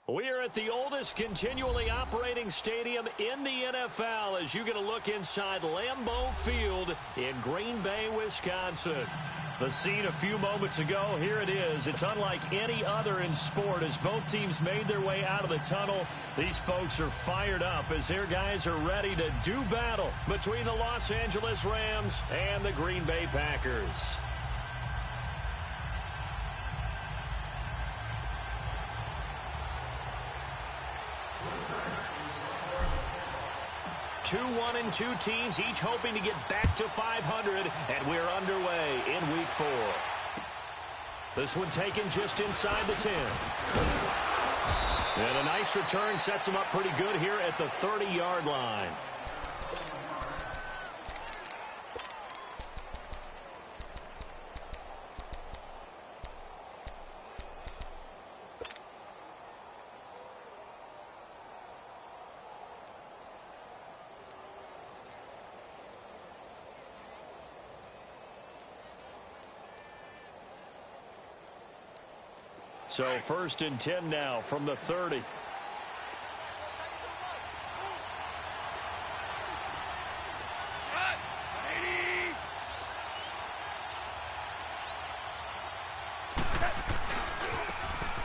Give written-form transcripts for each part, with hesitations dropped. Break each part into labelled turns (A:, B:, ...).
A: We are at the oldest continually operating stadium in the NFL as you get a look inside Lambeau Field in Green Bay, Wisconsin. The scene a few moments ago, here it is. It's unlike any other in sport as both teams made their way out of the tunnel. These folks are fired up as their guys are ready to do battle between the Los Angeles Rams and the Green Bay Packers. 2-1-2 teams, each hoping to get back to 500, and we're underway in Week 4. This one taken just inside the 10. And a nice return sets him up pretty good here at the 30-yard line. So 1st and 10 now from the 30.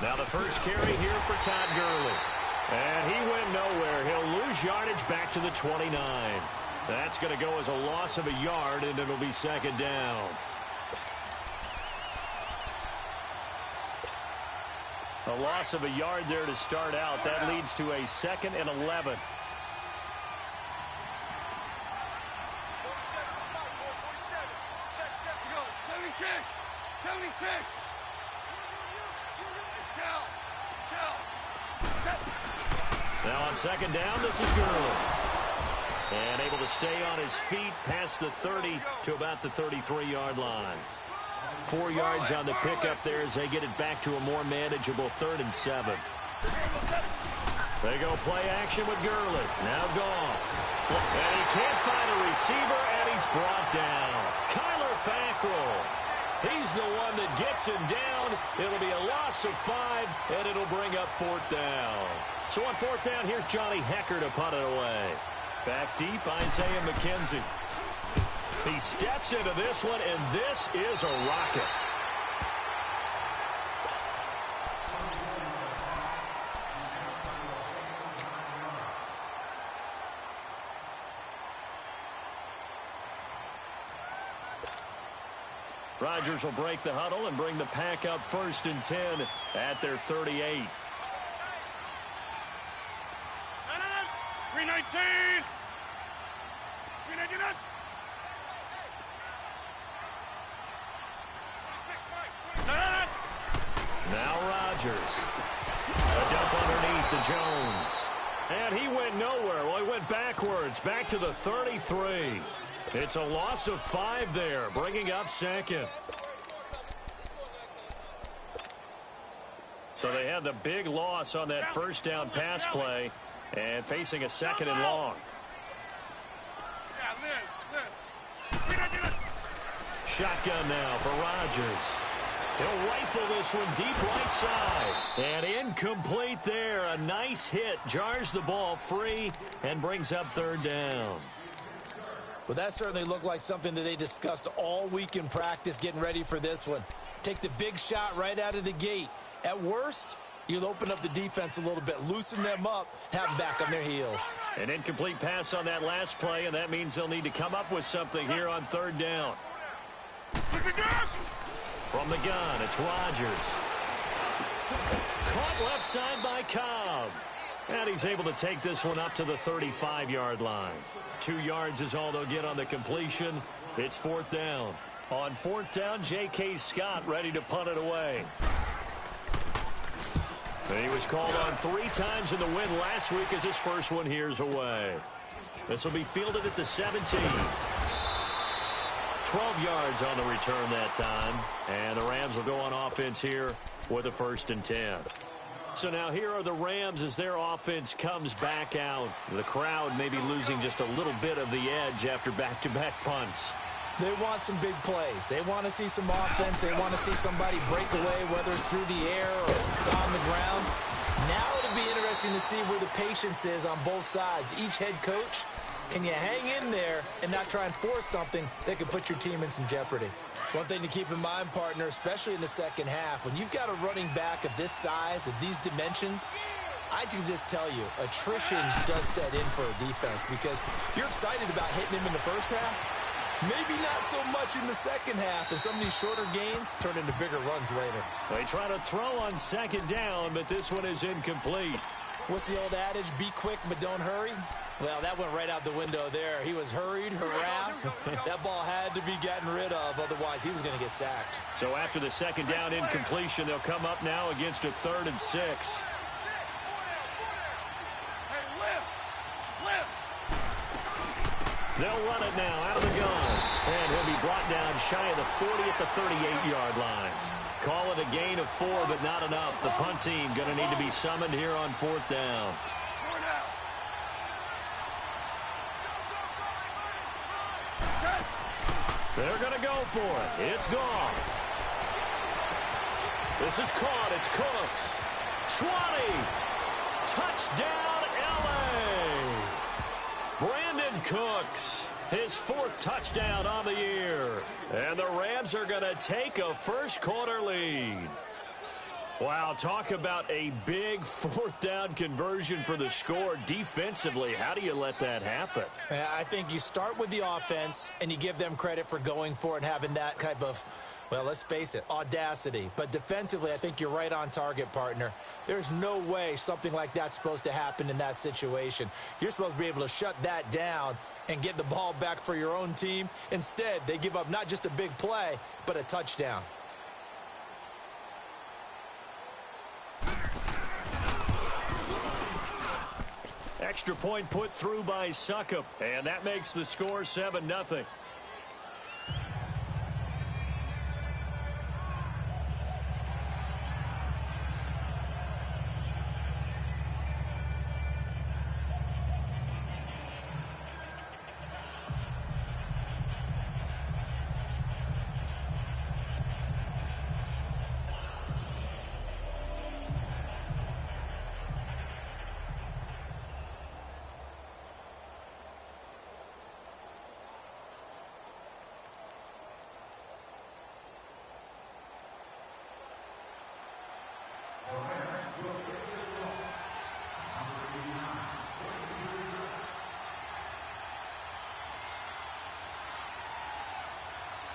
A: Now the first carry here for Todd Gurley. And he went nowhere. He'll lose yardage back to the 29. That's going to go as a loss of a yard, and it'll be 2nd down. A loss of a yard there to start out. That leads to a 2nd and 11. Now on 2nd down, this is Gurley. And able to stay on his feet past the 30 to about the 33-yard line. 4 yards on the pickup there as they get it back to a more manageable 3rd and 7. They go play action with Gurley. Now gone. And he can't find a receiver, and he's brought down. Kyler Fackrell. He's the one that gets him down. It'll be a loss of 5, and it'll bring up 4th down. So on 4th down, here's Johnny Hecker to punt it away. Back deep, Isaiah McKenzie. He steps into this one, and this is a rocket. Rodgers will break the huddle and bring the pack up 1st and 10 at their 38.
B: 319! 399!
A: Now Rodgers. A dump underneath to Jones. And he went nowhere. Well, he went backwards, back to the 33. It's a loss of 5 there, bringing up 2nd. So they had the big loss on that 1st down pass play and facing a 2nd and long. Shotgun now for Rodgers. He'll rifle this one deep right side. And incomplete there. A nice hit. Jars the ball free and brings up 3rd down.
C: Well, that certainly looked like something that they discussed all week in practice getting ready for this one. Take the big shot right out of the gate. At worst, you'll open up the defense a little bit, loosen them up, have them back on their heels.
A: An incomplete pass on that last play, and that means they'll need to come up with something here on 3rd down. From the gun, it's Rodgers. Caught left side by Cobb. And he's able to take this one up to the 35-yard line. 2 yards is all they'll get on the completion. It's 4th down. On 4th down, J.K. Scott ready to punt it away. And he was called on 3 times in the win last week as his first one here's away. This will be fielded at the 17. 12 yards on the return that time. And the Rams will go on offense here with a 1st and 10. So now here are the Rams as their offense comes back out. The crowd maybe losing just a little bit of the edge after back-to-back punts.
C: They want some big plays. They want to see some offense. They want to see somebody break away, whether it's through the air or on the ground. Now it'll be interesting to see where the patience is on both sides. Each head coach, can you hang in there and not try and force something that could put your team in some jeopardy? One thing to keep in mind, partner, especially in the second half, when you've got a running back of this size, of these dimensions, I can just tell you, attrition does set in for a defense because you're excited about hitting him in the first half. Maybe not so much in the second half, and some of these shorter gains turn into bigger runs later.
A: They try to throw on second down, but this one is incomplete.
C: What's the old adage? Be quick, but don't hurry. Well, that went right out the window there. He was hurried, harassed. That ball had to be gotten rid of, otherwise he was going to get sacked.
A: So after the second down incompletion, they'll come up now against a 3rd and 6. They'll run it now out of the gun. And he'll be brought down shy of the 40 at the 38-yard line. Call it a gain of 4, but not enough. The punt team going to need to be summoned here on 4th down. They're going to go for it. It's gone. This is caught. It's Cooks. 20. Touchdown, L.A. Brandon Cooks, his 4th touchdown on the year. And the Rams are going to take a first-quarter lead. Wow, talk about a big 4th down conversion for the score. Defensively, how do you let that happen?
C: I think you start with the offense, and you give them credit for going for it and having that type of, well, let's face it, audacity. But defensively, I think you're right on target, partner. There's no way something like that's supposed to happen in that situation. You're supposed to be able to shut that down and get the ball back for your own team. Instead, they give up not just a big play, but a touchdown.
A: Extra point put through by Succop, and that makes the score 7-0.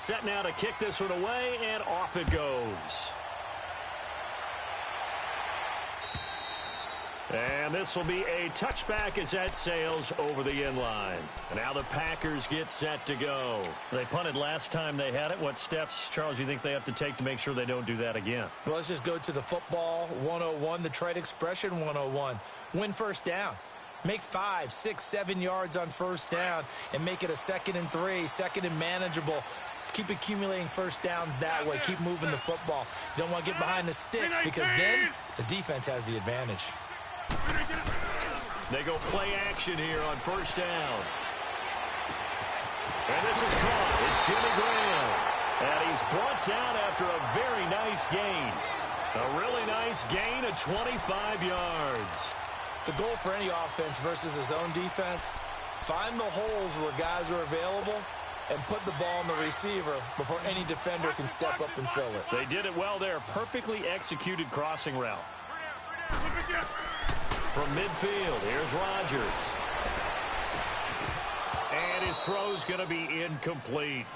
A: Set now to kick this one away, and off it goes. And this will be a touchback as that sails over the end line. And now the Packers get set to go. They punted last time they had it. What steps, Charles, you think they have to take to make sure they don't do that again?
C: Well, let's just go to the football 101, the trade expression 101. Win first down. Make 5, 6, 7 yards on first down and make it a 2nd and 3, 2nd and manageable. Keep accumulating first downs that way. Keep moving the football. You don't want to get behind the sticks because then the defense has the advantage.
A: They go play action here on first down. And this is caught. It's Jimmy Graham. And he's brought down after a very nice gain. A really nice gain of 25 yards.
C: The goal for any offense versus his own defense, find the holes where guys are available and put the ball on the receiver before any defender can step up and fill it.
A: They did it well there. Perfectly executed crossing route. From midfield, here's Rodgers. And his throw's going to be incomplete.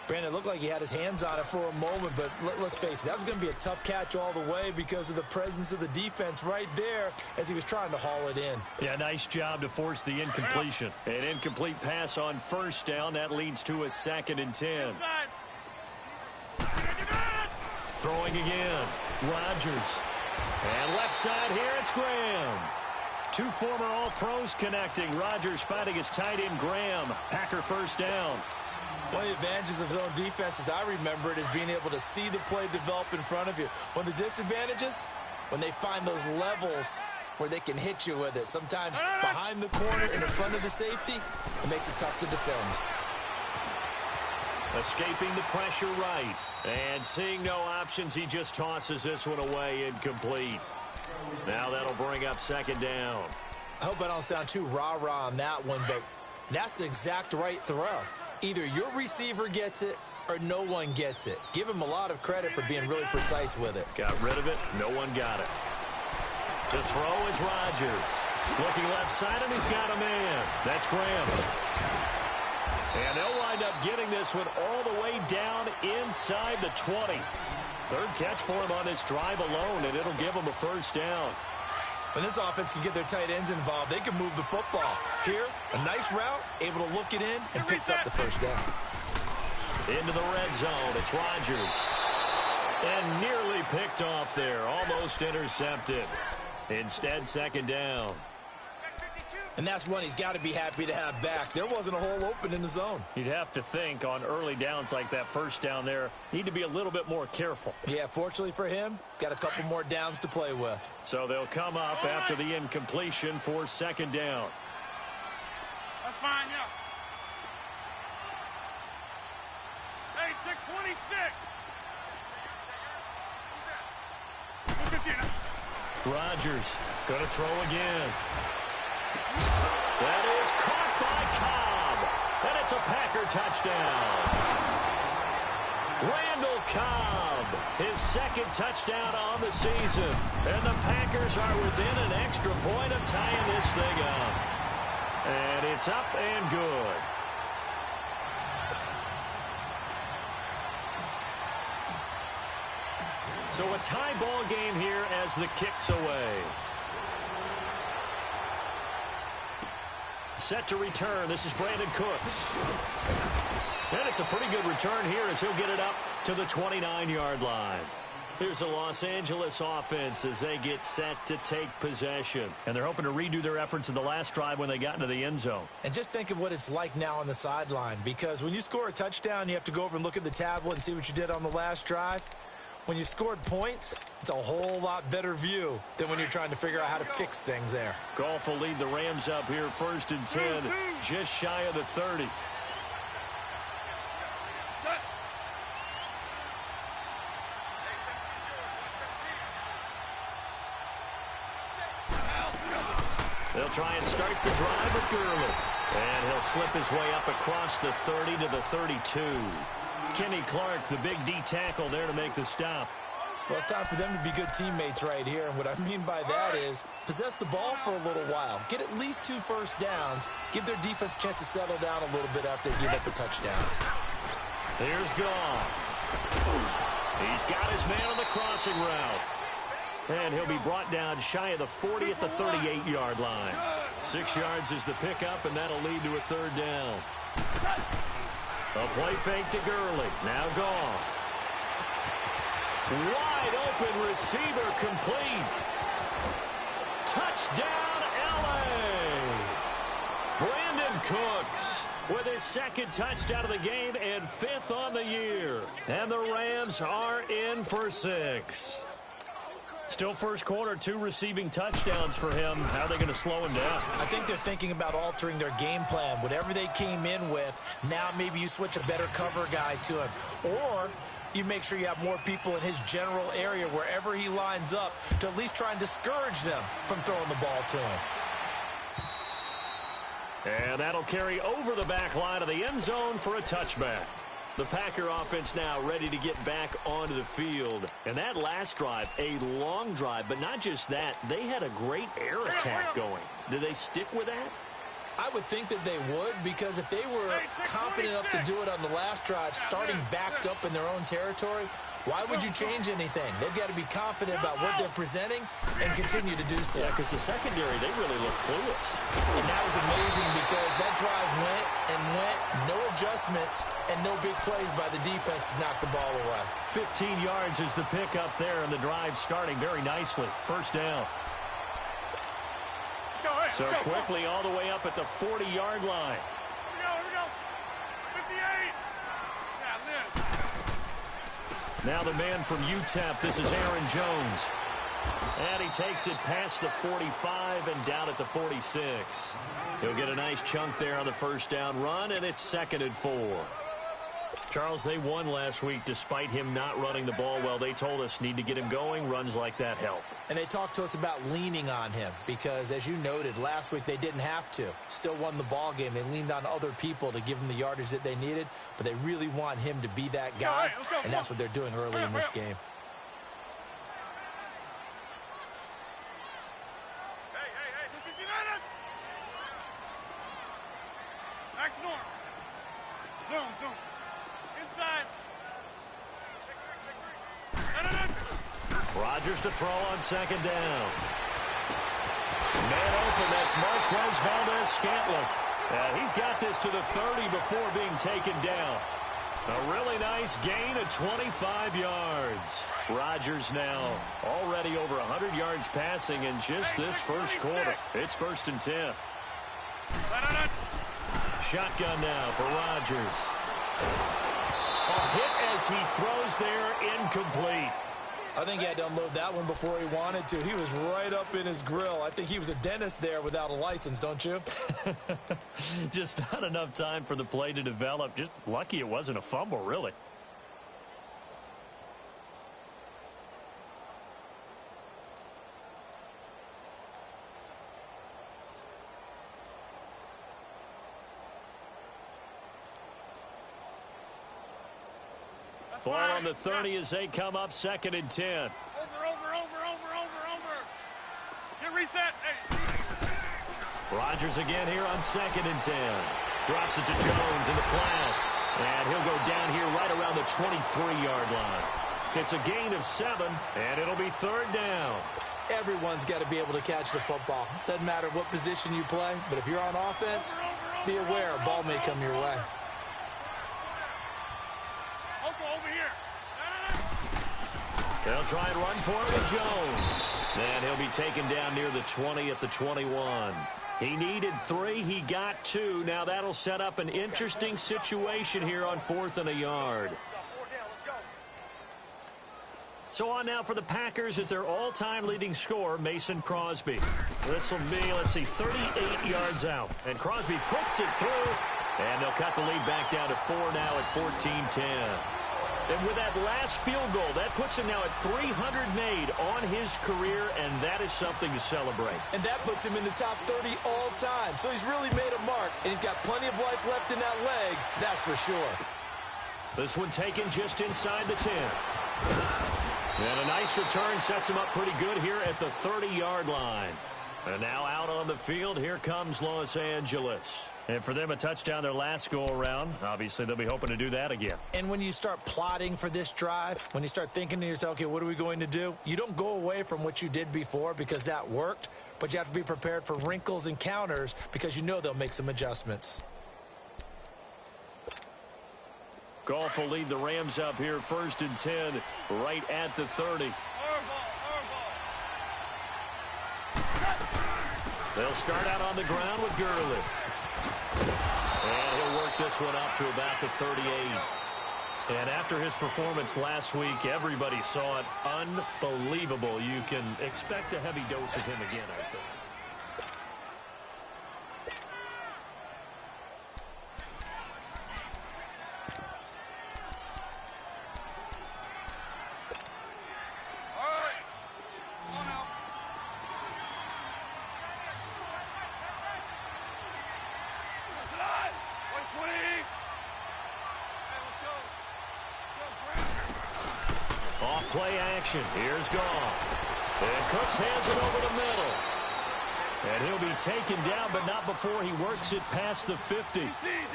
C: Brandon, it looked like he had his hands on it for a moment, but let's face it, that was going to be a tough catch all the way because of the presence of the defense right there as he was trying to haul it in.
A: Yeah, nice job to force the incompletion. An incomplete pass on first down. That leads to a 2nd and 10. Throwing again. Rodgers. And left side here, it's Graham. 2 former All-Pros connecting. Rodgers fighting his tight end, Graham. Packer first down.
C: One of the advantages of zone defense, as I remember it, is being able to see the play develop in front of you. One of the disadvantages, when they find those levels where they can hit you with it. Sometimes behind the corner and in front of the safety, it makes it tough to defend.
A: Escaping the pressure right. And seeing no options, he just tosses this one away incomplete. Now that'll bring up second down.
C: I hope I don't sound too rah-rah on that one, but that's the exact right throw. Either your receiver gets it or no one gets it. Give him a lot of credit for being really precise with it.
A: Got rid of it. No one got it. To throw is Rodgers. Looking left side, and he's got a man. That's Graham. And they'll wind up getting this one all the way down inside the 20. Third catch for him on this drive alone, and it'll give him a first down.
C: When this offense can get their tight ends involved, they can move the football. Here, a nice route, able to look it in, and picks up the first down.
A: Into the red zone, it's Rodgers. And nearly picked off there, almost intercepted. Instead, second down.
C: And that's one he's got to be happy to have back. There wasn't a hole open in the zone.
B: You'd have to think on early downs like that first down there, need to be a little bit more careful.
C: Yeah, fortunately for him, got a couple more downs to play with.
A: So they'll come up after the incompletion for second down.
D: That's fine, yeah. Hey, check 26.
A: Rodgers going to throw again. That is caught by Cobb. And it's a Packer touchdown. Randall Cobb, his second touchdown on the season. And the Packers are within an extra point of tying this thing up. And it's up and good. So a tie ball game here as the kick's away. Set to return. This is Brandon Cooks. And it's a pretty good return here as he'll get it up to the 29-yard line. Here's the Los Angeles offense as they get set to take possession.
B: And they're hoping to redo their efforts in the last drive when they got into the end zone.
C: And just think of what it's like now on the sideline, because when you score a touchdown, you have to go over and look at the tablet and see what you did on the last drive. When you scored points, it's a whole lot better view than when you're trying to figure out how to fix things there.
A: Goff will lead the Rams up here first and 10, just shy of the 30. They'll try and start the drive with Gurley. And he'll slip his way up across the 30 to the 32. Kenny Clark, the big D tackle there to make the stop.
C: Well, it's time for them to be good teammates right here. And what I mean by that is possess the ball for a little while. Get at least 2 first downs. Give their defense a chance to settle down a little bit after they give up a touchdown.
A: Here's Goff. He's got his man on the crossing route. And he'll be brought down shy of the 40 at the 38-yard line. 6 yards is the pickup, and that'll lead to a third down. A play fake to Gurley. Now Goff. Wide open receiver complete. Touchdown, L.A. Brandon Cooks with his second touchdown of the game and 5th on the year. And the Rams are in for 6.
B: Still first quarter, 2 receiving touchdowns for him. How are they going to slow him down?
C: I think they're thinking about altering their game plan. Whatever they came in with, now maybe you switch a better cover guy to him. Or you make sure you have more people in his general area wherever he lines up to at least try and discourage them from throwing the ball to him.
A: And that'll carry over the back line of the end zone for a touchback. The Packer offense now ready to get back onto the field. And that last drive, a long drive, but not just that, they had a great air attack going. Do they stick with that?
C: I would think that they would, because if they were confident enough to do it on the last drive, starting backed up in their own territory, why would you change anything? They've got to be confident about what they're presenting and continue to do so.
A: Yeah, because the secondary, they really look clueless.
C: And that was amazing because that drive went and went, no adjustments, and no big plays by the defense to knock the ball away.
A: 15 yards is the pickup there, and the drive starting very nicely. First down. So quickly all the way up at the 40-yard line.
D: Here we go. 58. Yeah, Liz.
A: Now the man from UTEP, this is Aaron Jones. And he takes it past the 45 and down at the 46. He'll get a nice chunk there on the first down run, and it's 2nd and 4.
B: Charles, they won last week despite him not running the ball well. They told us need to get him going. Runs like that help.
C: And they talked to us about leaning on him because, as you noted, last week they didn't have to. Still won the ball game. They leaned on other people to give them the yardage that they needed, but they really want him to be that guy, and that's what they're doing early in this game.
B: Rodgers to throw on second down. Man open, that's Marquez Valdez-Scantling. He's got this to the 30 before being taken down. A really nice gain of 25 yards. Rodgers now already over 100 yards passing in just this first quarter. It's 1st and 10. Shotgun now for Rodgers. A hit as he throws there, incomplete.
C: I think he had to unload that one before he wanted to. He was right up in his grill. I think he was a dentist there without a license, don't you?
B: Just not enough time for the play to develop. Just lucky it wasn't a fumble, really. Ball on the 30 as they come up 2nd and 10.
D: Over. Get reset. Hey.
B: Rodgers again here on 2nd and 10. Drops it to Jones in the flat. And he'll go down here right around the 23-yard line. It's a gain of 7, and it'll be 3rd down.
C: Everyone's got to be able to catch the football. Doesn't matter what position you play, but if you're on offense, be aware a ball may come your way.
B: They'll try and run for it with Jones. And he'll be taken down near the 20 at the 21. He needed 3. He got 2. Now that'll set up an interesting situation here on 4th and a yard. So on now for the Packers at their all-time leading scorer, Mason Crosby. This will be, let's see, 38 yards out. And Crosby puts it through. And they'll cut the lead back down to 4 now at 14-10. And with that last field goal, that puts him now at 300 made on his career, and that is something to celebrate.
C: And that puts him in the top 30 all time. So he's really made a mark, and he's got plenty of life left in that leg, that's for sure.
B: This one taken just inside the 10. And a nice return sets him up pretty good here at the 30-yard line. And now out on the field, here comes Los Angeles. And for them, a touchdown their last go-around. Obviously, they'll be hoping to do that again.
C: And when you start plotting for this drive, when you start thinking to yourself, okay, what are we going to do? You don't go away from what you did before because that worked, but you have to be prepared for wrinkles and counters because you know they'll make some adjustments.
B: Goff will lead the Rams up here 1st and 10 right at the 30. They'll start out on the ground with Gurley. And he'll work this one up to about the 38. And after his performance last week, everybody saw it. Unbelievable. You can expect a heavy dose of him again, I think. Play action. Here's Goff. And Cooks has it over the middle. And he'll be taken down, but not before he works it past the 50.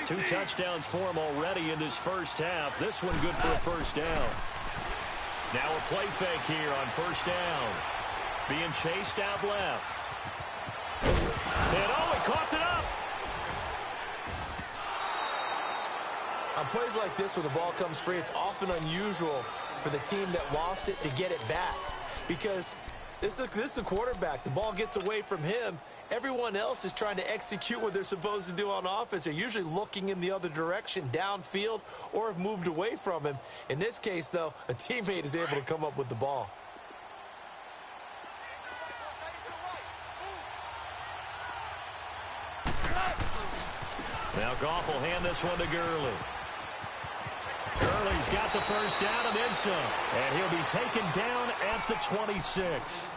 B: 2 touchdowns for him already in this first half. This one good for a first down. Now a play fake here on first down. Being chased out left. And oh, he coughed it up.
C: On plays like this, when the ball comes free, it's often unusual for the team that lost it to get it back. Because this is the quarterback. The ball gets away from him. Everyone else is trying to execute what they're supposed to do on offense. They're usually looking in the other direction, downfield, or have moved away from him. In this case, though, a teammate is able to come up with the ball.
B: Now Goff will hand this one to Gurley.
A: Gurley's got the first down and then some. And he'll be taken down at the 26.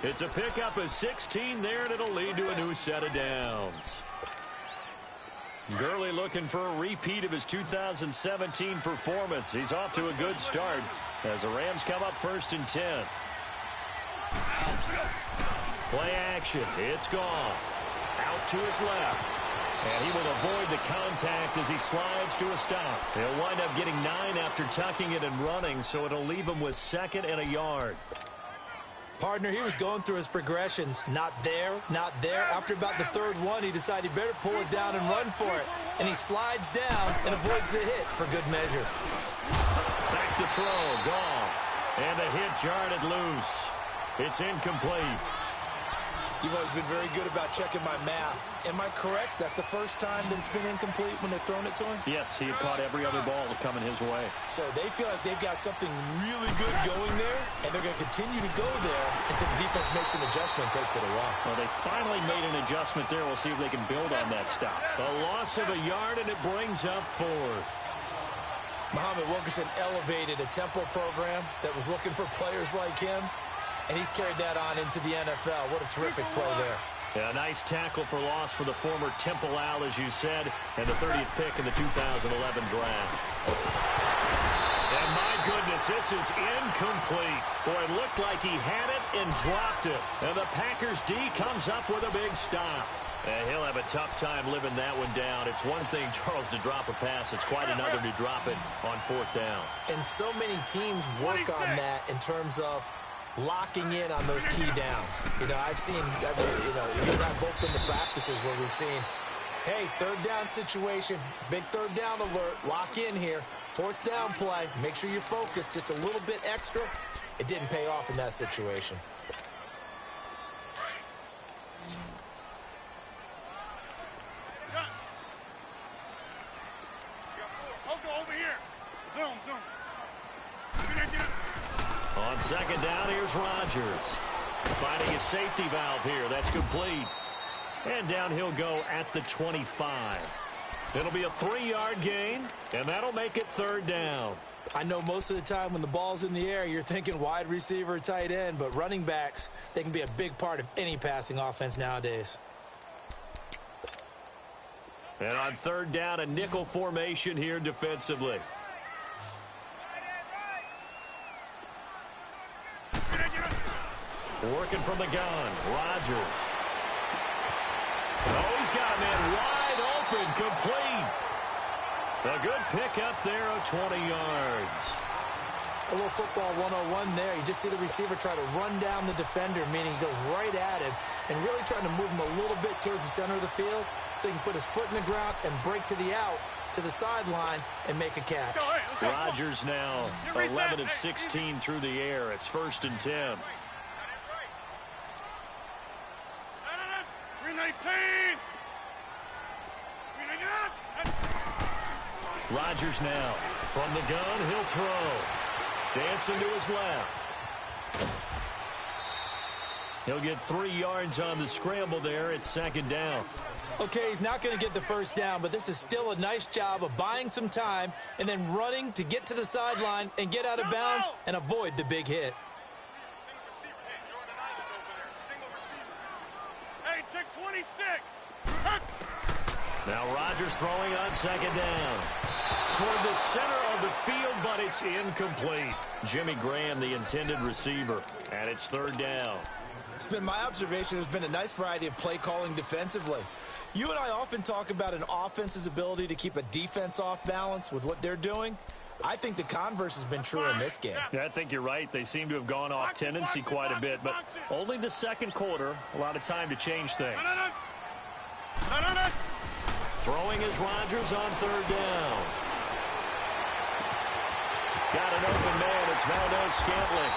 A: It's a pickup of 16 there, and it'll lead to a new set of downs. Gurley looking for a repeat of his 2017 performance. He's off to a good start as the Rams come up 1st and 10. Play action. It's gone. Out to his left. And he will avoid the contact as he slides to a stop. He'll wind up getting 9 after tucking it and running, so it'll leave him with 2nd and a yard.
C: Partner, he was going through his progressions. Not there, not there. After about the 3rd one, he decided he better pull it down and run for it. And he slides down and avoids the hit for good measure.
A: Back to throw. Gone. And the hit jarred it loose. It's incomplete.
C: You've always been very good about checking my math. Am I correct? That's the first time that it's been incomplete when they've thrown it to him?
A: Yes, he had caught every other ball coming his way.
C: So they feel like they've got something really good going there, and they're going to continue to go there until the defense makes an adjustment and takes it away.
A: Well, they finally made an adjustment there. We'll see if they can build on that stop. A loss of a yard, and it brings up 4th.
C: Muhammad Wilkerson elevated a tempo program that was looking for players like him, and he's carried that on into the NFL. What a terrific play there.
A: Yeah, a nice tackle for loss for the former Temple Owl, as you said, and the 30th pick in the 2011 draft. And my goodness, this is incomplete. Boy, it looked like he had it and dropped it. And the Packers D comes up with a big stop. And he'll have a tough time living that one down. It's one thing, Charles, to drop a pass. It's quite another to drop it on 4th down.
C: And so many teams work on that in terms of locking in on those key downs. You know, I've seen, you've got both in the practices where we've seen, hey, 3rd down situation, big 3rd down alert, lock in here, 4th down play, make sure you're focused just a little bit extra. It didn't pay off in that situation.
D: Over here. Zoom.
A: On 2nd down, here's Rodgers. Finding a safety valve here. That's complete. And down he'll go at the 25. It'll be a 3-yard gain, and that'll make it 3rd down.
C: I know most of the time when the ball's in the air, you're thinking wide receiver or tight end, but running backs, they can be a big part of any passing offense nowadays.
A: And on 3rd down, a nickel formation here defensively. Working from the gun, Rodgers. Oh, he's got a man wide open, complete. A good pickup there of 20 yards.
C: A little football 101 there. You just see the receiver try to run down the defender, meaning he goes right at him and really trying to move him a little bit towards the center of the field so he can put his foot in the ground and break to the out, to the sideline, and make a catch.
A: Rodgers now 11 of 16 through the air. It's 1st and 10.
D: 319.
A: Rodgers now from the gun. He'll throw. Dancing to his left. He'll get 3 yards on the scramble there. It's 2nd down.
C: Okay, he's not going to get the first down, but this is still a nice job of buying some time and then running to get to the sideline and get out of bounds and avoid the big hit.
D: Hey, check 26.
A: Now Rodgers throwing on 2nd down. Toward the center of the field, but it's incomplete. Jimmy Graham, the intended receiver, and it's 3rd down.
C: It's been my observation there's been a nice variety of play calling defensively. You and I often talk about an offense's ability to keep a defense off balance with what they're doing. I think the converse has been true in this game.
A: Yeah, I think you're right. They seem to have gone off tendency quite a bit, but only the 2nd quarter, a lot of time to change things. Throwing is Rodgers on 3rd down. Got an open man. It's Valdez-Scantling.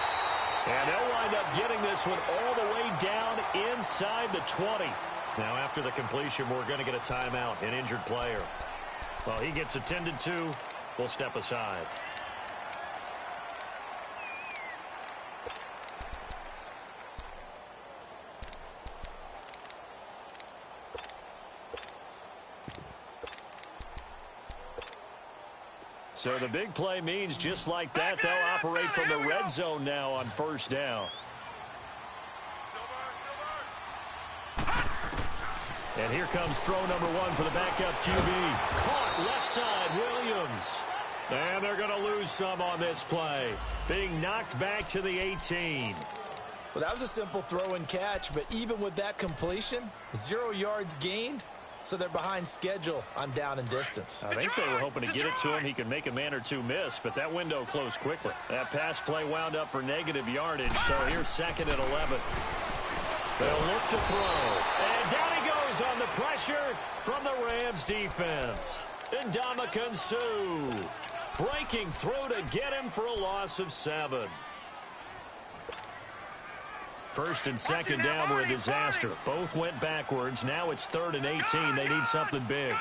A: And they'll wind up getting this one all the way down inside the 20. Now, after the completion, we're going to get a timeout, an injured player. Well, he gets attended to. We'll step aside. So the big play means just like that, they'll operate from the red zone now on first down. And here comes throw number one for the backup QB. Caught left side, Williams. And they're going to lose some on this play. Being knocked back to the 18.
C: Well, that was a simple throw and catch, but even with that completion, 0 yards gained, so they're behind schedule on down and distance.
A: I think they were hoping to get it to him. He could make a man or two miss, but that window closed quickly. That pass play wound up for negative yardage, so here's 2nd and 11. They'll look to throw. And down he goes on the pressure from the Rams defense. Ndamukong Suh breaking through to get him for a loss of 7. 1st and 2nd down were a disaster. Both went backwards. Now it's 3rd and 18. They need something big.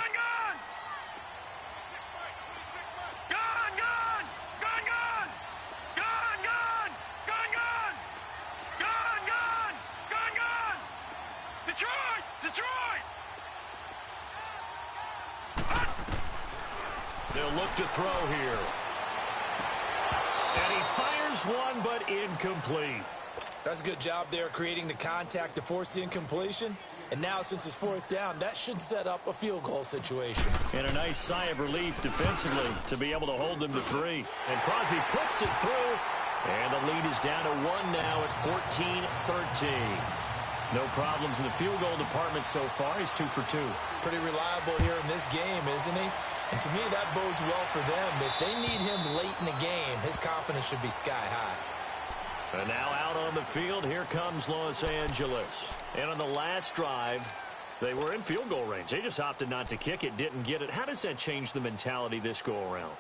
A: They'll look to throw here. And he fires one, but incomplete.
C: That's a good job there creating the contact to force the incompletion. And now, since it's 4th down, that should set up a field goal situation.
A: And a nice sigh of relief defensively to be able to hold them to 3. And Crosby puts it through. And the lead is down to 1 now at 14-13. No problems in the field goal department so far. He's 2 for 2.
C: Pretty reliable here in this game, isn't he? And to me, that bodes well for them. If they need him late in the game, his confidence should be sky high.
A: And now out on the field, here comes Los Angeles. And on the last drive, they were in field goal range. They just opted not to kick it, didn't get it. How does that change the mentality this go-around?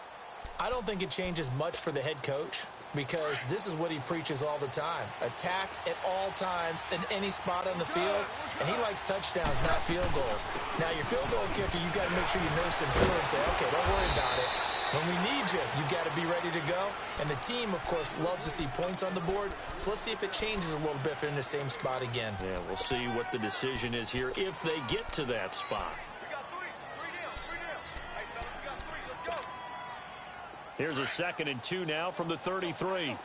C: I don't think it changes much for the head coach, because this is what he preaches all the time. Attack at all times in any spot on the field, and he likes touchdowns, not field goals. Now, your field goal kicker, you got to make sure you nurse him through and say, okay, don't worry about it. When we need you, you've got to be ready to go. And the team, of course, loves to see points on the board. So let's see if it changes a little bit if they're in the same spot again.
A: Yeah, we'll see what the decision is here if they get to that spot.
D: We got 3 down. Hey, fellas, we got 3. Let's go.
A: Here's a 2nd and 2 now from the 33.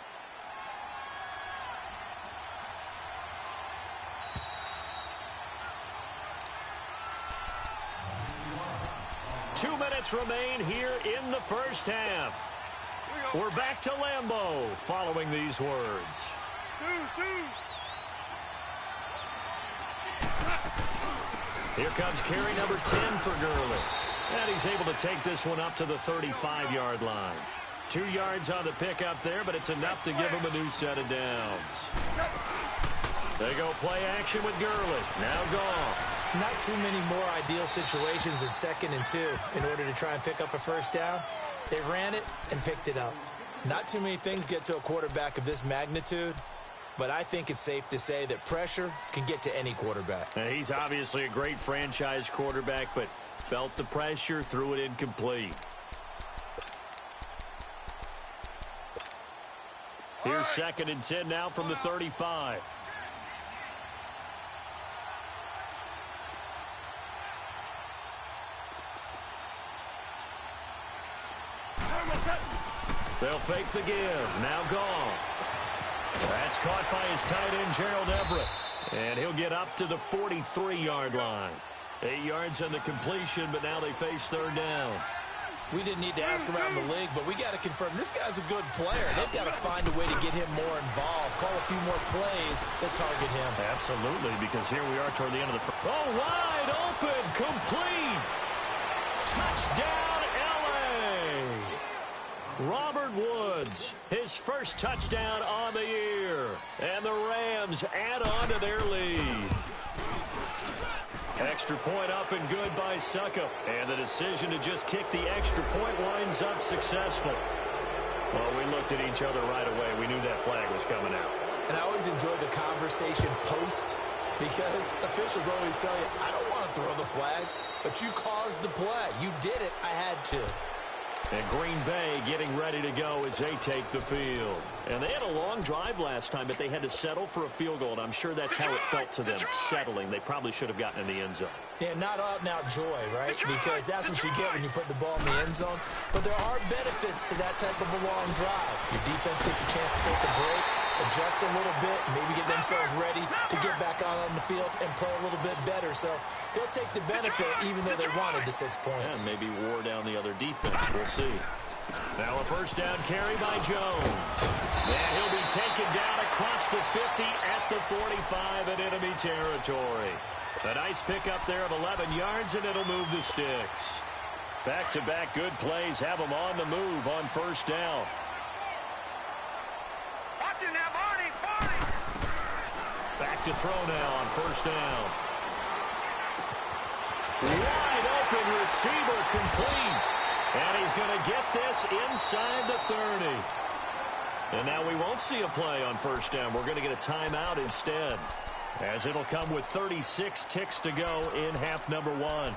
A: Two minutes remain here in the first half. We're back to Lambeau following these words. Here comes carry number 10 for Gurley. And he's able to take this one up to the 35-yard line. 2 yards on the pickup there, but it's enough to give him a new set of downs. They go play action with Gurley. Now Goff.
C: Not too many more ideal situations in 2nd and 2 in order to try and pick up a first down. They ran it and picked it up. Not too many things get to a quarterback of this magnitude, but I think it's safe to say that pressure can get to any quarterback.
A: Now, he's obviously a great franchise quarterback, but felt the pressure, threw it incomplete. Here's 2nd and 10 now from the 35. They'll fake the give. Now Goff. That's caught by his tight end, Gerald Everett. And he'll get up to the 43-yard line. 8 yards on the completion, but now they face 3rd down.
C: We didn't need to ask around the league, but we got to confirm this guy's a good player. They've got to find a way to get him more involved, call a few more plays that target him.
A: Absolutely, because here we are toward the end of the first. Oh, wide open, complete. Touchdown, L.A. Robert Woods, his first touchdown on the year. And the Rams add on to their lead. Extra point up and good by Suckup. And the decision to just kick the extra point winds up successful. Well, we looked at each other right away. We knew that flag was coming out.
C: And I always enjoy the conversation post, because officials always tell you, I don't want to throw the flag, but you caused the play. You did it. I had to.
A: And Green Bay getting ready to go as they take the field. And they had a long drive last time, but they had to settle for a field goal, and I'm sure that's how it felt to them, settling. They probably should have gotten in the end zone.
C: Yeah, not out and out joy, right? Because that's what you get when you put the ball in the end zone. But there are benefits to that type of a long drive. Your defense gets a chance to take a break, adjust a little bit, maybe get themselves ready to get back out on the field and play a little bit better. So they'll take the benefit even though they wanted the 6 points.
A: And maybe wore down the other defense. We'll see. Now a first down carry by Jones. And he'll be taken down across the 50 at the 45 in enemy territory. A nice pickup there of 11 yards, and it'll move the sticks. Back-to-back good plays have them on the move on first down.
D: Watch it now, Barney, Barney.
A: Back to throw now on first down. Wide open receiver complete. And he's going to get this inside the 30. And now we won't see a play on first down. We're going to get a timeout instead, as it'll come with 36 ticks to go in half number 1.
D: Leopard!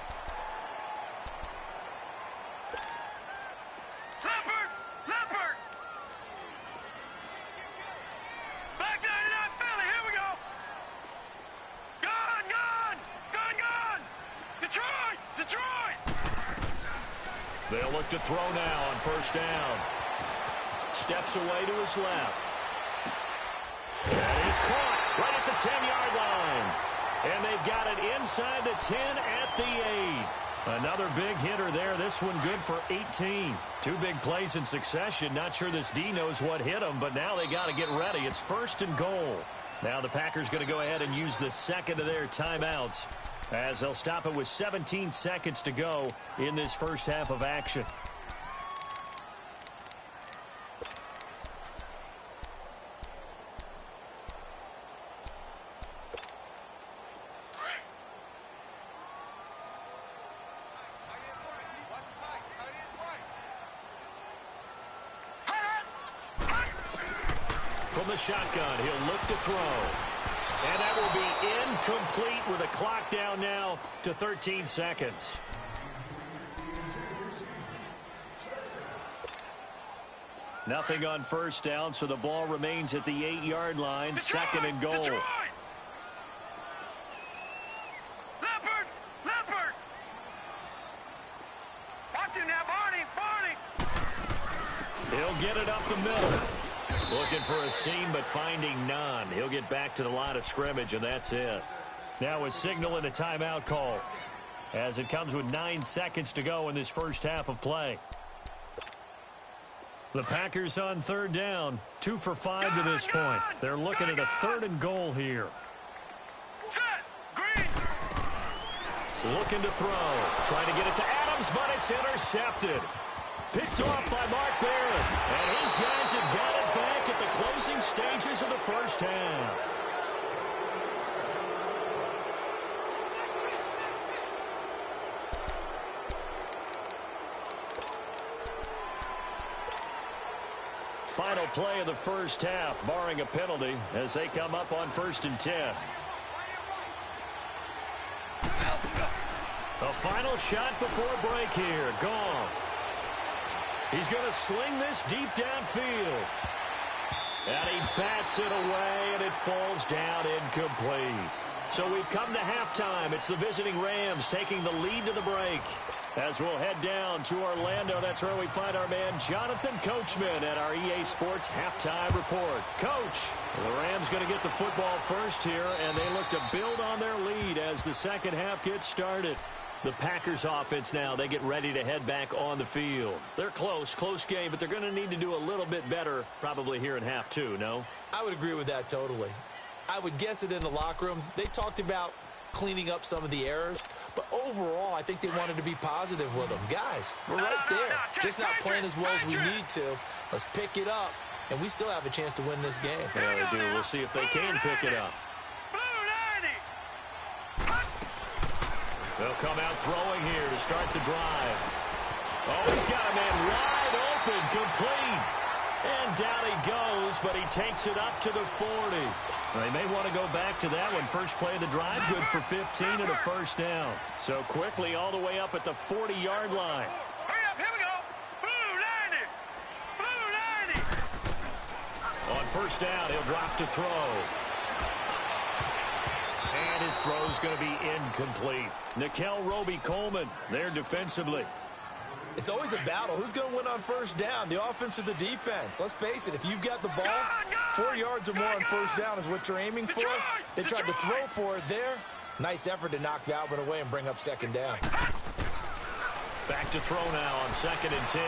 D: Back 99 Philly, here we go! Gone! Detroit!
A: They'll look to throw now on first down. Steps away to his left. And he's caught right at the 10-yard line. And they've got it inside the 10 at the 8. Another big hitter there. This one good for 18. 2 big plays in succession. Not sure this D knows what hit him, but now they got to get ready. It's first and goal. Now the Packers going to go ahead and use the second of their timeouts, as they'll stop it with 17 seconds to go in this first half of action. From the shotgun, he'll look to throw. And that will be incomplete with a clock down now to 13 seconds. Nothing on first down, so the ball remains at the 8-yard line. Second and goal.
D: Leopard! Watch him now, Barney!
A: He'll get it up the middle. Looking for a seam, but finding none. He'll get back to the line of scrimmage, and that's it. Now a signal and a timeout call, as it comes with 9 seconds to go in this first half of play. The Packers on third down, 2 for 5 to this point. They're looking at a third and goal here.
D: Set! Green!
A: Looking to throw. Trying to get it to Adams, but it's intercepted. Picked off by Mark Barron. And his guys have got it back at the closing stages of the first half. Final play of the first half, barring a penalty, as they come up on 1st and 10. A final shot before break here. Goff. He's going to sling this deep downfield. And he bats it away, and it falls down incomplete. So we've come to halftime. It's the visiting Rams taking the lead to the break. As we'll head down to Orlando, that's where we find our man Jonathan Coachman at our EA Sports Halftime Report. Coach, the Rams going to get the football first here, and they look to build on their lead as the second half gets started. The Packers offense now, they get ready to head back on the field. They're close game, but they're going to need to do a little bit better probably here in half 2, no?
C: I would agree with that totally. I would guess it in the locker room. They talked about cleaning up some of the errors, but overall, I think they wanted to be positive with them. Guys, we're right there. Just not playing as well as we need to. Let's pick it up, and we still have a chance to win this game.
A: Yeah, they do. We'll see if they can pick it up. They'll come out throwing here to start the drive. Oh, he's got a man wide open, complete. And down he goes, but he takes it up to the 40. They may want to go back to that one. First play of the drive, good for 15 and a first down. So quickly all the way up at the 40-yard line.
D: Hurry up, here we go.
A: first down. He'll drop to throw. And his throw's going to be incomplete. Nickel Roby-Coleman there defensively.
C: It's always a battle. Who's going to win on first down, the offense or the defense? Let's face it, if you've got the ball, 4 yards or more on first down is what you're aiming for. They tried to throw for it there. Nice effort to knock that one away and bring up second down.
A: Back to throw now on 2nd and 10.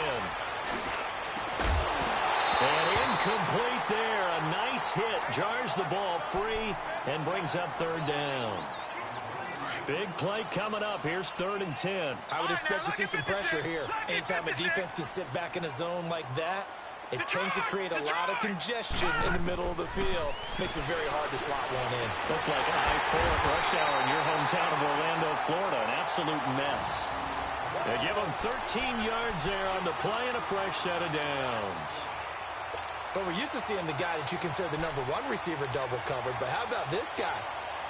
A: And incomplete there. A nice hit. Jars the ball free and brings up 3rd down. Big play coming up. Here's 3rd and 10.
C: I would expect to see some pressure here. Anytime a defense can sit back in a zone like that, it tends to create a lot of congestion in the middle of the field. Makes it very hard to slot one in.
A: Looked like an I-4 rush hour in your hometown of Orlando, Florida. An absolute mess. They give them 13 yards there on the play and a fresh set of downs.
C: But we're used to seeing the guy that you consider the #1 receiver double covered. But how about this guy?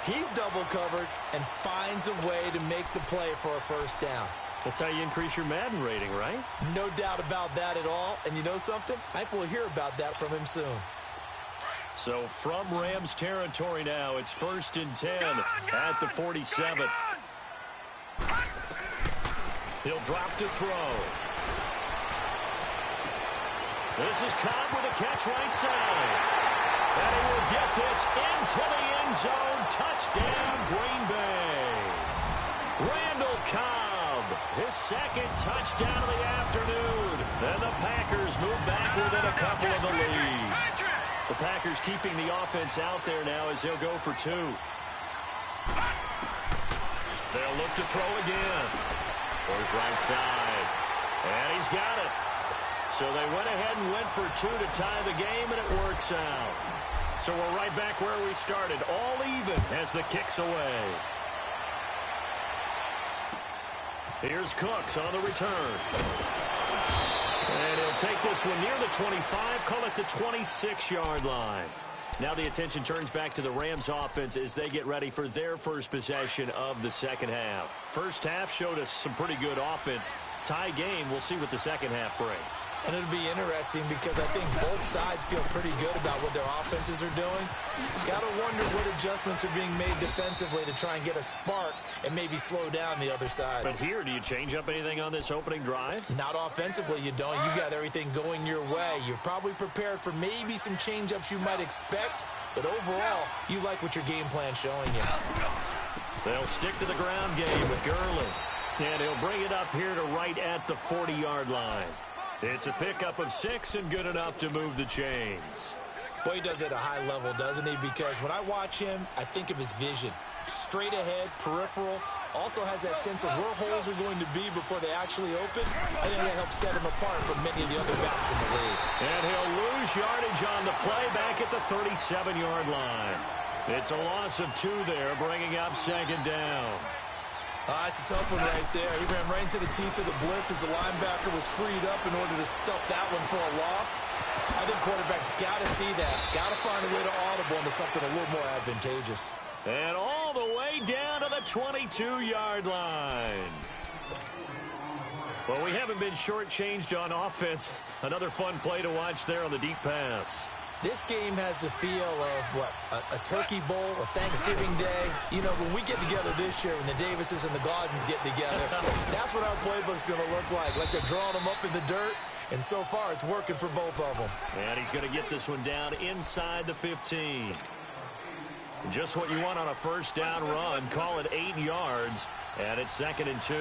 C: He's double covered and finds a way to make the play for a first down.
A: That's how you increase your Madden rating, right?
C: No doubt about that at all. And you know something? I think we'll hear about that from him soon.
A: So from Rams territory now, it's 1st and 10 at the 47. He'll drop to throw. This is Cobb with a catch right side. And he will get this into the end zone. Touchdown, Green Bay. Randall Cobb, his 2nd touchdown of the afternoon. And the Packers move back within a couple of the lead. The Packers keeping the offense out there now as they'll go for 2. They'll look to throw again. Goes right side. And he's got it. So they went ahead and went for 2 to tie the game, and it works out. So we're right back where we started, all even as the kick's away. Here's Cooks on the return. And he'll take this one near the 25, call it the 26-yard line. Now the attention turns back to the Rams offense as they get ready for their first possession of the second half. First half showed us some pretty good offense. Tie game, we'll see what the second half brings.
C: And it'll be interesting because I think both sides feel pretty good about what their offenses are doing. Got to wonder what adjustments are being made defensively to try and get a spark and maybe slow down the other side.
A: But here, do you change up anything on this opening drive?
C: Not offensively, you don't. You got everything going your way. You've probably prepared for maybe some change-ups you might expect, but overall, you like what your game plan's showing you.
A: They'll stick to the ground game with Gurley. And he'll bring it up here to right at the 40-yard line. It's a pickup of 6 and good enough to move the chains.
C: Boy, he does it at a high level, doesn't he? Because when I watch him, I think of his vision. Straight ahead, peripheral. Also has that sense of where holes are going to be before they actually open. I think that helps set him apart from many of the other backs in the league.
A: And he'll lose yardage on the play back at the 37-yard line. It's a loss of 2 there, bringing up 2nd down.
C: It's a tough one right there. He ran right into the teeth of the blitz as the linebacker was freed up in order to stuff that one for a loss. I think quarterbacks got to see that. Got to find a way to audible into something a little more advantageous.
A: And all the way down to the 22-yard line. Well, we haven't been shortchanged on offense. Another fun play to watch there on the deep pass.
C: This game has the feel of, what, a turkey bowl, a Thanksgiving day. You know, when we get together this year, when the Davises and the Gaudens get together, that's what our playbook's going to look like. Like they're drawing them up in the dirt, and so far it's working for both of them.
A: And he's going to get this one down inside the 15. Just what you want on a first down run. Call it 8 yards, and it's 2nd and 2.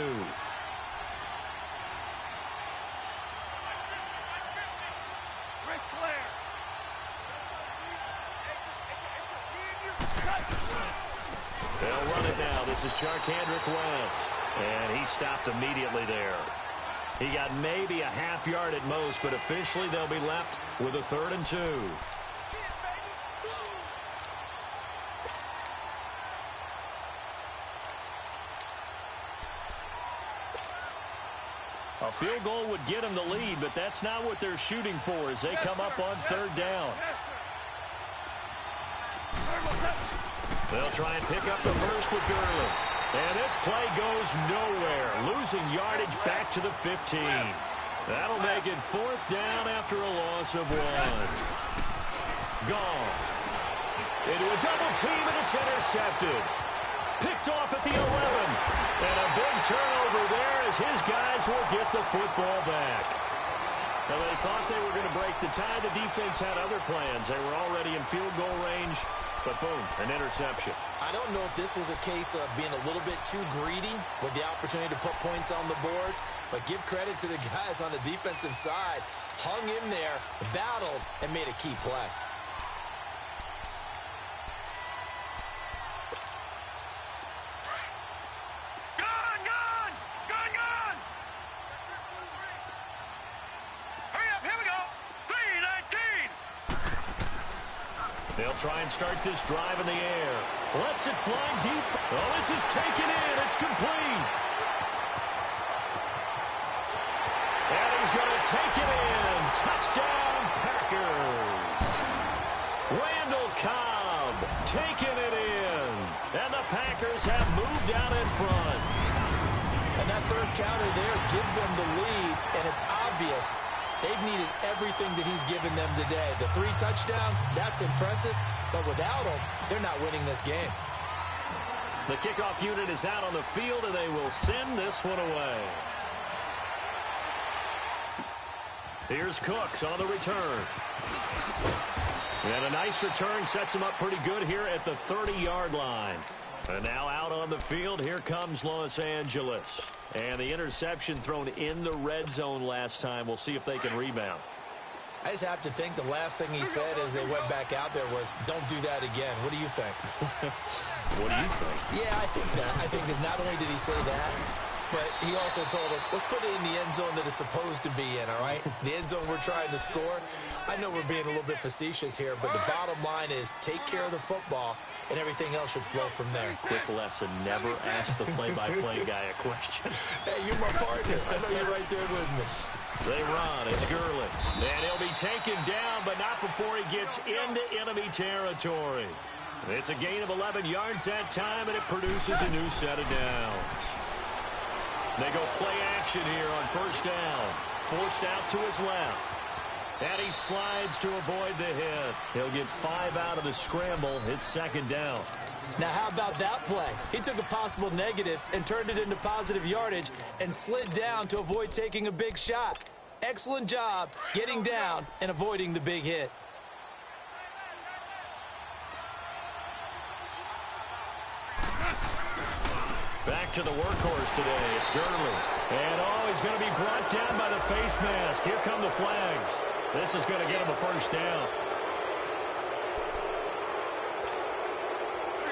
A: They'll run it now. This is Charkandrick West. And he stopped immediately there. He got maybe a half yard at most, but officially they'll be left with a 3rd and 2. A field goal would get them the lead, but that's not what they're shooting for as they come up on 3rd down. They'll try and pick up the first with Gurley. And this play goes nowhere, losing yardage back to the 15. That'll make it 4th down after a loss of 1. Gone. Into a double team, and it's intercepted. Picked off at the 11. And a big turnover there as his guys will get the football back. Now, they thought they were going to break the tie. The defense had other plans. They were already in field goal range, but boom, an interception.
C: I don't know if this was a case of being a little bit too greedy with the opportunity to put points on the board, but give credit to the guys on the defensive side. Hung in there, battled, and made a key play.
A: They'll try and start this drive in the air. Lets it fly deep. Oh, this is taken in. It's complete. And he's going to take it in. Touchdown, Packers. Randall Cobb taking it in. And the Packers have moved out in front.
C: And that third counter there gives them the lead, and it's obvious they've needed everything that he's given them today. The 3 touchdowns, that's impressive, but without him, they're not winning this game.
A: The kickoff unit is out on the field, and they will send this one away. Here's Cooks on the return. And a nice return sets him up pretty good here at the 30-yard line. And now out on the field, here comes Los Angeles. And the interception thrown in the red zone last time. We'll see if they can rebound.
C: I just have to think the last thing he said as they went back out there was, don't do that again. What do you think?
A: What do you think?
C: Yeah, I think that. I think that not only did he say that, but he also told him, let's put it in the end zone that it's supposed to be in, all right? The end zone we're trying to score. I know we're being a little bit facetious here, but the bottom line is take care of the football, and everything else should flow from there.
A: Quick lesson, never ask the play-by-play guy a question.
C: Hey, you're my partner. I know you're right there with me.
A: They run. It's Gurley. And he'll be taken down, but not before he gets into enemy territory. It's a gain of 11 yards that time, and it produces a new set of downs. They go play action here on first down. Forced out to his left. And he slides to avoid the hit. He'll get 5 out of the scramble. It's second down.
C: Now, how about that play? He took a possible negative and turned it into positive yardage and slid down to avoid taking a big shot. Excellent job getting down and avoiding the big hit.
A: Back to the workhorse today. It's Gurley. And, oh, he's going to be brought down by the face mask. Here come the flags. This is going to get him a first down.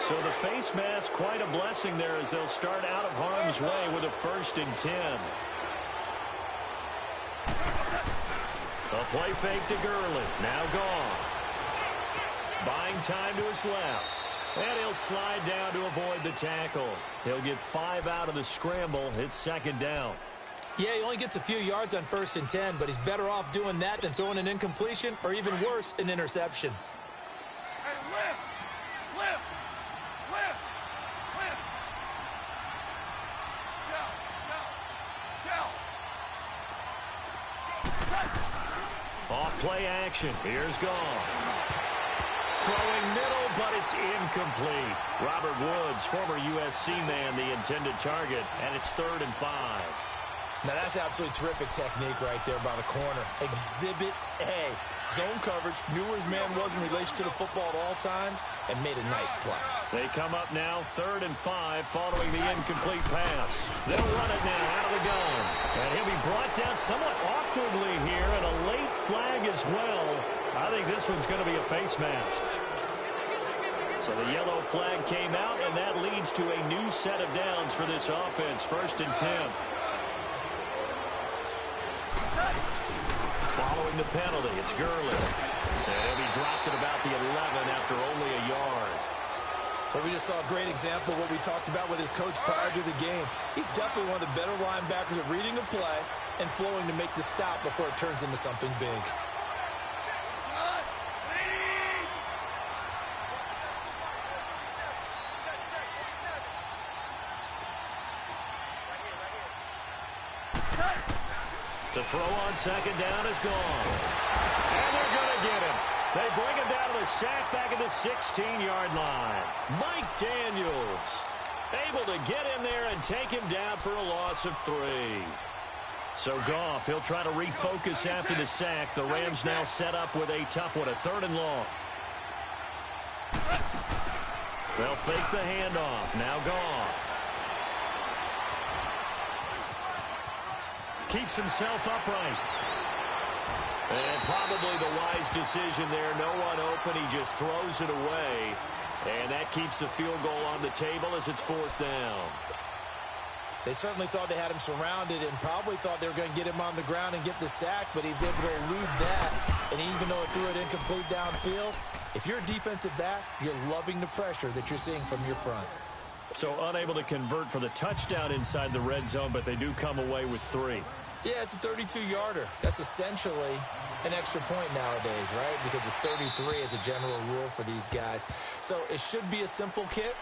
A: So the face mask, quite a blessing there as they'll start out of harm's way with a 1st and 10. A play fake to Gurley. Now gone. Buying time to his left. And he'll slide down to avoid the tackle. He'll get 5 out of the scramble. It's second down.
C: Yeah, he only gets a few yards on 1st and 10, but he's better off doing that than throwing an incompletion or even worse, an interception.
D: Hey, lift! Lift! Lift! Lift! Shell!
A: Off play action. Here's Goff. Throwing middle, but it's incomplete. Robert Woods, former USC man, the intended target, and it's 3rd and 5.
C: Now, that's absolutely terrific technique right there by the corner. Exhibit A. Zone coverage, knew where his man was in relation to the football at all times, and made a nice play.
A: They come up now 3rd and 5 following the incomplete pass. They'll run it now out of the gun. And he'll be brought down somewhat awkwardly here, and a late flag as well. I think this one's going to be a face mask. So the yellow flag came out, and that leads to a new set of downs for this offense. 1st and 10. Following the penalty, it's Gurley. And he'll be dropped at about the 11 after only a yard.
C: But we just saw a great example of what we talked about with his coach prior to the game. He's definitely one of the better linebackers at reading a play and flowing to make the stop before it turns into something big.
A: To throw on second down is gone. And they're going to get him. They bring him down to the sack back at the 16-yard line. Mike Daniels able to get in there and take him down for a loss of 3. So Goff, he'll try to refocus after the sack. The Rams now set up with a tough one, a 3rd and long. They'll fake the handoff. Now Goff keeps himself upright. And probably the wise decision there. No one open. He just throws it away. And that keeps the field goal on the table as it's 4th down.
C: They certainly thought they had him surrounded and probably thought they were going to get him on the ground and get the sack, but he was able to elude that. And even though it threw it incomplete downfield, if you're a defensive back, you're loving the pressure that you're seeing from your front.
A: So unable to convert for the touchdown inside the red zone, but they do come away with 3.
C: Yeah, it's a 32-yarder. That's essentially an extra point nowadays, right? Because it's 33 as a general rule for these guys. So it should be a simple kick.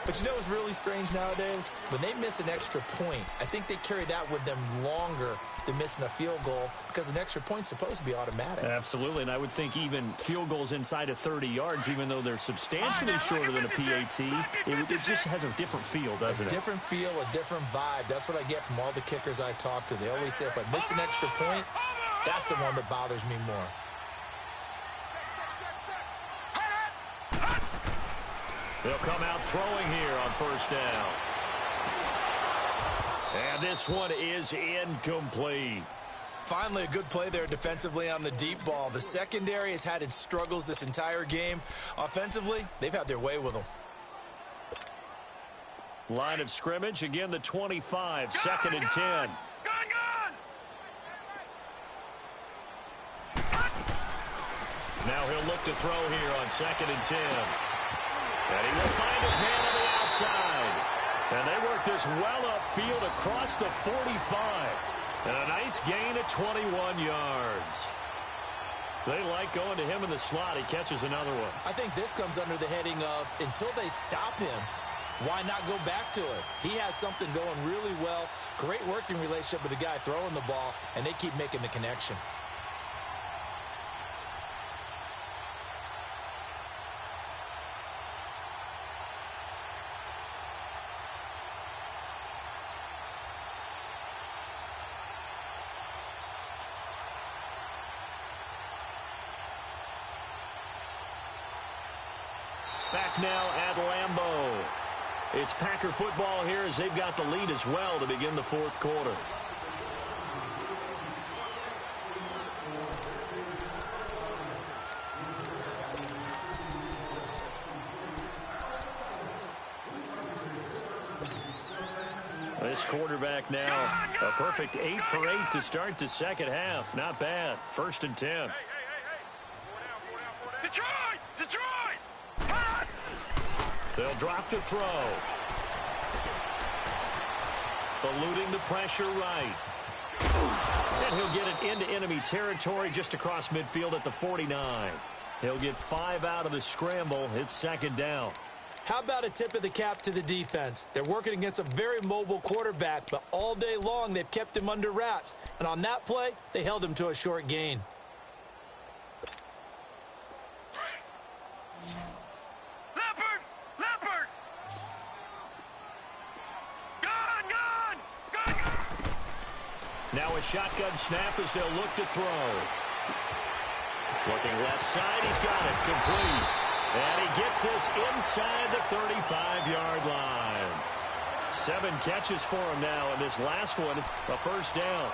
C: But you know what's really strange nowadays? When they miss an extra point, I think they carry that with them longer than missing a field goal because an extra point's supposed to be automatic.
A: Absolutely, and I would think even field goals inside of 30 yards, even though they're substantially shorter than a PAT, it just has a different feel, doesn't it?
C: A different feel, a different vibe. That's what I get from all the kickers I talk to. They always say if I miss an extra point, that's the one that bothers me more.
A: They'll come out throwing here on 1st down. And this one is incomplete.
C: Finally, a good play there defensively on the deep ball. The secondary has had its struggles this entire game. Offensively, they've had their way with them.
A: Line of scrimmage, again the 25, 2nd and 10. Now he'll look to throw here on 2nd and 10. And he will find his man on the outside. And they work this well upfield across the 45. And a nice gain of 21 yards. They like going to him in the slot. He catches another one.
C: I think this comes under the heading of until they stop him, why not go back to it? He has something going really well. Great working relationship with the guy throwing the ball, and they keep making the connection.
A: Back now at Lambeau. It's Packer football here as they've got the lead as well to begin the 4th quarter. This quarterback now, a perfect 8 for 8 to start the second half. Not bad. 1st and 10.
D: Hey. Detroit!
A: They'll drop to throw. Eluding the pressure right. And he'll get it into enemy territory just across midfield at the 49. He'll get 5 out of the scramble. It's 2nd down.
C: How about a tip of the cap to the defense? They're working against a very mobile quarterback, but all day long they've kept him under wraps. And on that play, they held him to a short gain.
A: Now a shotgun snap as they'll look to throw. Looking left side, he's got it complete. And he gets this inside the 35-yard line. 7 catches for him now, and this last one, a 1st down.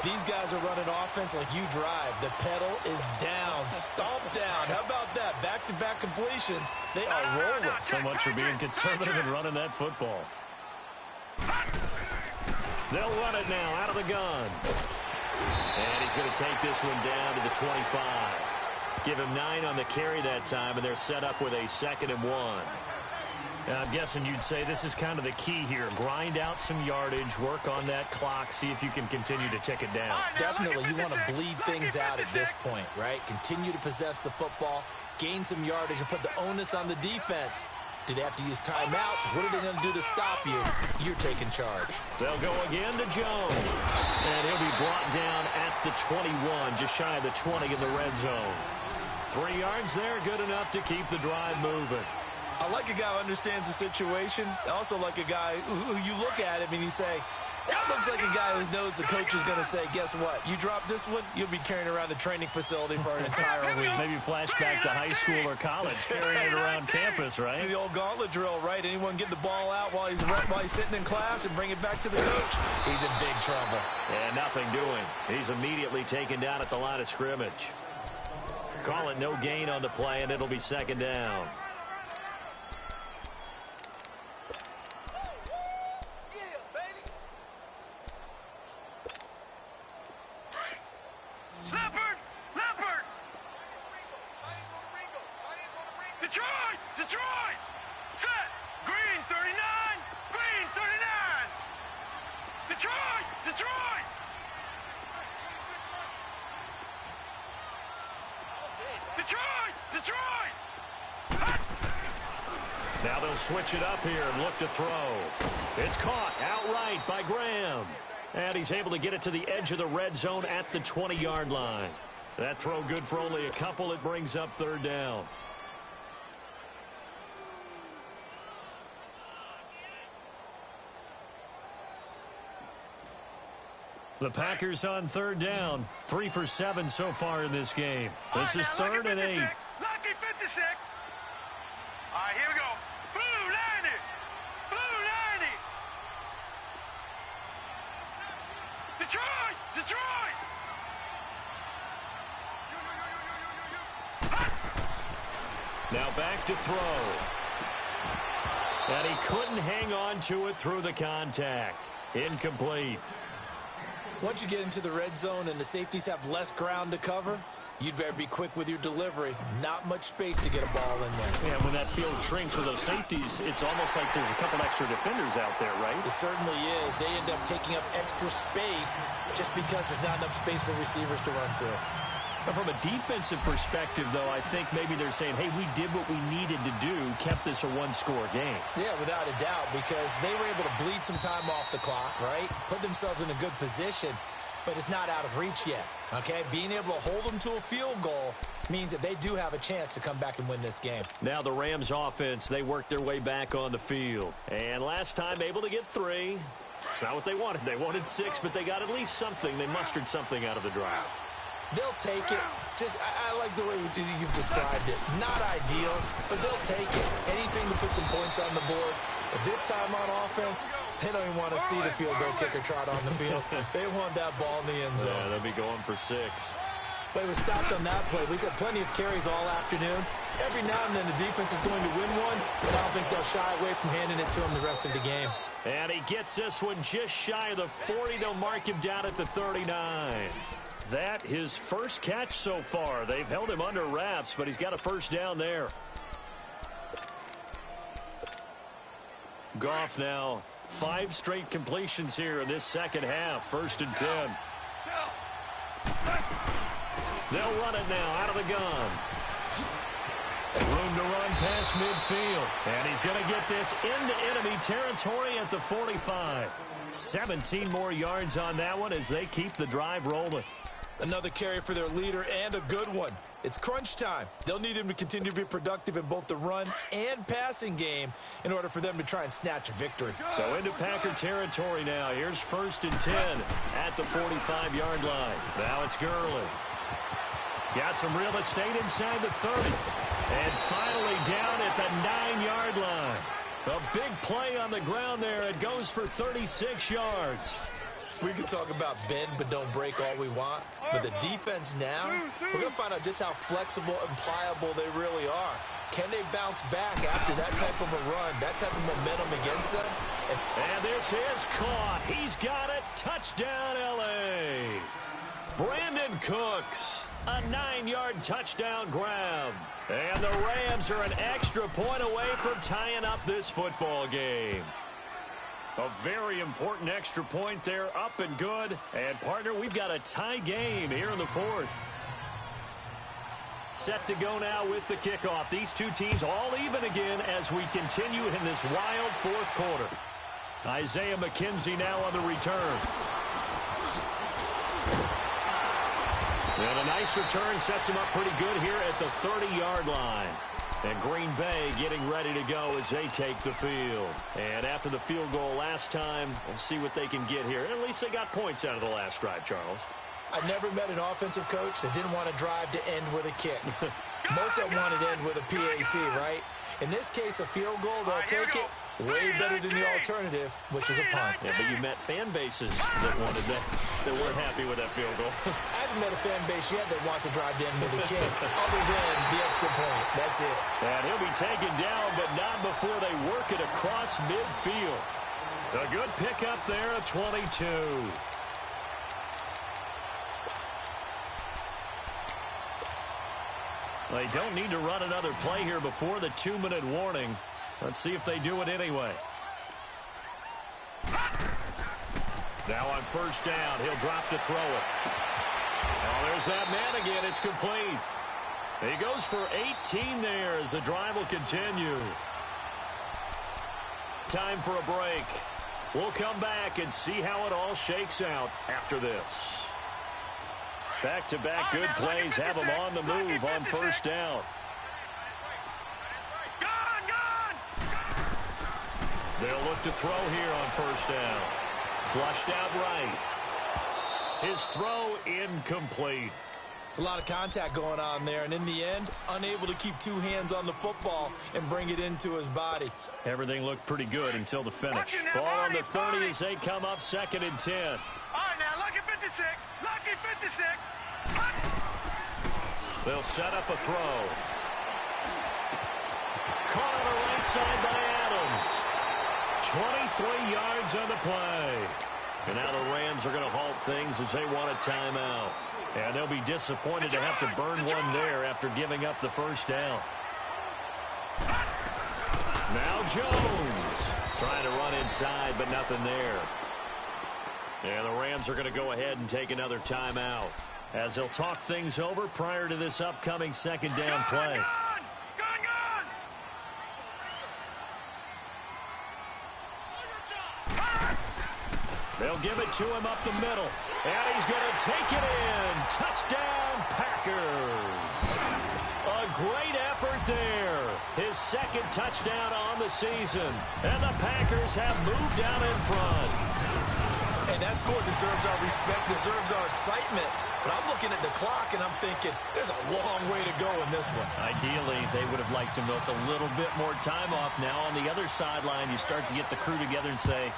C: These guys are running offense like you drive. The pedal is down, stomp down. How about that? Back-to-back completions. They are rolling.
A: So much for being conservative and running that football. They'll run it now out of the gun. And he's going to take this one down to the 25. Give him 9 on the carry that time, and they're set up with a 2nd and 1. Now, I'm guessing you'd say this is kind of the key here. Grind out some yardage, work on that clock, see if you can continue to tick it down.
C: Definitely, you want to bleed things out at this point, right? Continue to possess the football, gain some yardage, and put the onus on the defense. Do they have to use timeouts? What are they going to do to stop you? You're taking charge.
A: They'll go again to Jones. And he'll be brought down at the 21, just shy of the 20 in the red zone. 3 yards there, good enough to keep the drive moving.
C: I like a guy who understands the situation. I also like a guy who you look at him and you say, that looks like a guy who knows the coach is going to say, guess what? You drop this one, you'll be carrying around the training facility for an entire week.
A: Maybe flashback to high school or college, carrying it around campus, right?
C: The old gauntlet drill, right? Anyone get the ball out while he's sitting in class and bring it back to the coach? He's in big trouble.
A: And nothing doing. He's immediately taken down at the line of scrimmage. Call it no gain on the play, and it'll be second down.
D: Detroit! Set! Green 39! Green 39! Detroit! Detroit! Detroit! Detroit!
A: Now they'll switch it up here and look to throw. It's caught outright by Graham. And he's able to get it to the edge of the red zone at the 20-yard line. That throw good for only a couple. It brings up third down. The Packers on third down. 3 for 7 so far in this game. This is 3rd and 8.
D: Lucky 56. All right, here we go. Blue 90. Blue 90. Detroit! Detroit!
A: Now back to throw. And he couldn't hang on to it through the contact. Incomplete.
C: Once you get into the red zone and the safeties have less ground to cover, you'd better be quick with your delivery. Not much space to get a ball in there.
A: Yeah, when that field shrinks with those safeties, it's almost like there's a couple extra defenders out there, right?
C: It certainly is. They end up taking up extra space just because there's not enough space for receivers to run through.
A: But from a defensive perspective, though, I think maybe they're saying, hey, we did what we needed to do, kept this a one-score game.
C: Yeah, without a doubt, because they were able to bleed some time off the clock, right? Put themselves in a good position, but it's not out of reach yet, okay? Being able to hold them to a field goal means that they do have a chance to come back and win this game.
A: Now the Rams offense, they worked their way back on the field. And last time able to get 3. It's not what they wanted. They wanted 6, but they got at least something. They mustered something out of the drive.
C: They'll take it. I like the way you've described it. Not ideal, but they'll take it. Anything to put some points on the board. But this time on offense, they don't even want to see the field goal kicker trot on the field. They want that ball in the end zone.
A: Yeah, they'll be going for 6.
C: Play was stopped on that play. We had plenty of carries all afternoon. Every now and then the defense is going to win one, but I don't think they'll shy away from handing it to him the rest of the game.
A: And he gets this one just shy of the 40. They'll mark him down at the 39. That his first catch so far. They've held him under wraps, but he's got a first down there. Goff now 5 straight completions here in this second half. 1st and 10. They'll run it now out of the gun. Room to run past midfield. And he's going to get this into enemy territory at the 45. 17 more yards on that one as they keep the drive rolling.
C: Another carry for their leader and a good one. It's crunch time. They'll need him to continue to be productive in both the run and passing game in order for them to try and snatch a victory.
A: So into Packer territory now. Here's 1st and 10 at the 45-yard line. Now it's Gurley. Got some real estate inside the 30. And finally down at the 9-yard line. A big play on the ground there. It goes for 36 yards.
C: We can talk about bend but don't break all we want, but the defense now, we're going to find out just how flexible and pliable they really are. Can they bounce back after that type of a run, that type of momentum against them?
A: And this is caught. He's got it. Touchdown, L.A. Brandon Cooks, a 9-yard touchdown grab. And the Rams are an extra point away from tying up this football game. A very important extra point there, up and good. And, partner, we've got a tie game here in the 4th. Set to go now with the kickoff. These two teams all even again as we continue in this wild 4th quarter. Isaiah McKenzie now on the return. And a nice return sets him up pretty good here at the 30-yard line. And Green Bay getting ready to go as they take the field. And after the field goal last time, we'll see what they can get here. At least they got points out of the last drive, Charles.
C: I never met an offensive coach that didn't want to drive to end with a kick. Most of them want to end with a PAT, right? In this case, a field goal, they'll take it. Way better than the alternative, which is a punt.
A: Yeah, but you met fan bases that wanted that weren't happy with that field goal.
C: I haven't met a fan base yet that wants to drive to end with a kick, other than the extra point. That's it.
A: And he'll be taken down, but not before they work it across midfield. A good pickup there at 22. They don't need to run another play here before the 2-minute warning. Let's see if they do it anyway. Now on first down, he'll drop to throw it. Oh, there's that man again. It's complete. He goes for 18 there as the drive will continue. Time for a break. We'll come back and see how it all shakes out after this. Back-to-back good plays have them on the move on first down. They'll look to throw here on first down. Flushed out right. His throw incomplete.
C: It's a lot of contact going on there, and in the end, unable to keep two hands on the football and bring it into his body.
A: Everything looked pretty good until the finish. Ball on the 30 as they come up 2nd and 10.
D: All right, now, lucky 56. Lucky 56.
A: They'll set up a throw. Caught on the right side by Adams. 23 yards on the play. And now the Rams are going to halt things as they want a timeout. And they'll be disappointed to have to burn one there after giving up the first down. Now Jones trying to run inside, but nothing there. And the Rams are going to go ahead and take another timeout as they'll talk things over prior to this upcoming 2nd down play. They'll give it to him up the middle. And he's going to take it in. Touchdown, Packers. A great effort there. His 2nd touchdown on the season. And the Packers have moved out in front.
C: And that score deserves our respect, deserves our excitement. But I'm looking at the clock, and I'm thinking there's a long way to go in this one.
A: Ideally, they would have liked to milk a little bit more time off. Now on the other sideline, you start to get the crew together and say,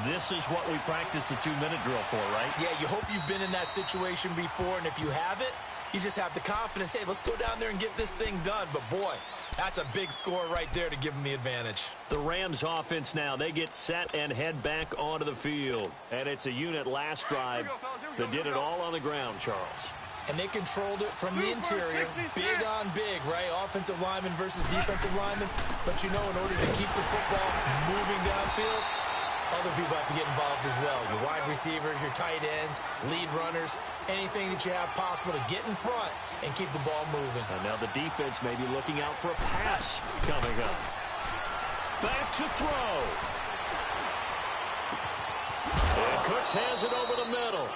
A: this is what we practiced a 2-minute drill for, right?
C: Yeah, you hope you've been in that situation before, and if you haven't, you just have the confidence, hey, let's go down there and get this thing done. But, boy, that's a big score right there to give them the advantage.
A: The Rams offense now, they get set and head back onto the field. And it's a unit last drive that did it all on the ground, Charles.
C: And they controlled it from the interior, big on big, right? Offensive lineman versus defensive lineman. But, you know, in order to keep the football moving downfield, other people have to get involved as well. Your wide receivers, your tight ends, lead runners, anything that you have possible to get in front and keep the ball moving.
A: And now the defense may be looking out for a pass coming up. Back to throw. And Cooks has it over the middle.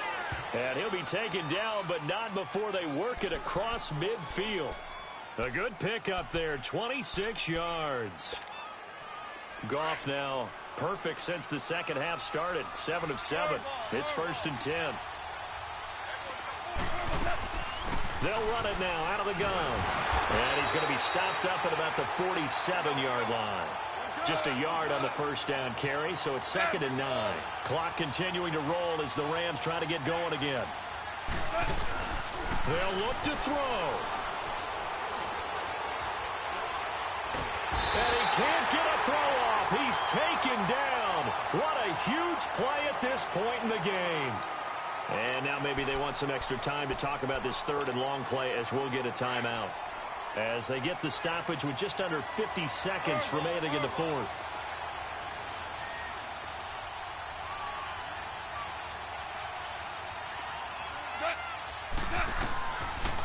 A: And he'll be taken down, but not before they work it across midfield. A good pickup there, 26 yards. Goff now perfect since the second half started. 7 of 7. It's 1st and 10. They'll run it now out of the gun. And he's going to be stopped up at about the 47-yard line. Just a yard on the first down carry, so it's 2nd and 9. Clock continuing to roll as the Rams try to get going again. They'll look to throw. And he can't get a throw off. He's taken down. What a huge play at this point in the game. And now maybe they want some extra time to talk about this 3rd and long play as we'll get a timeout. As they get the stoppage with just under 50 seconds remaining in the 4th.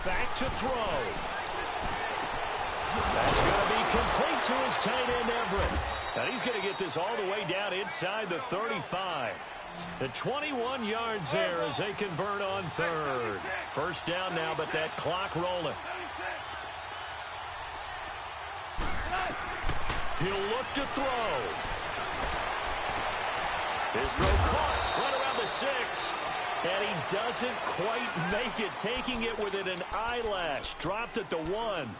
A: Back to throw. That's going to be complete to his tight end, Everett. And he's going to get this all the way down inside the 35. The 21 yards there as they convert on 3rd. First down now, but that clock rolling. He'll look to throw. His throw caught right around the 6. And he doesn't quite make it, taking it within an eyelash. Dropped at the 1.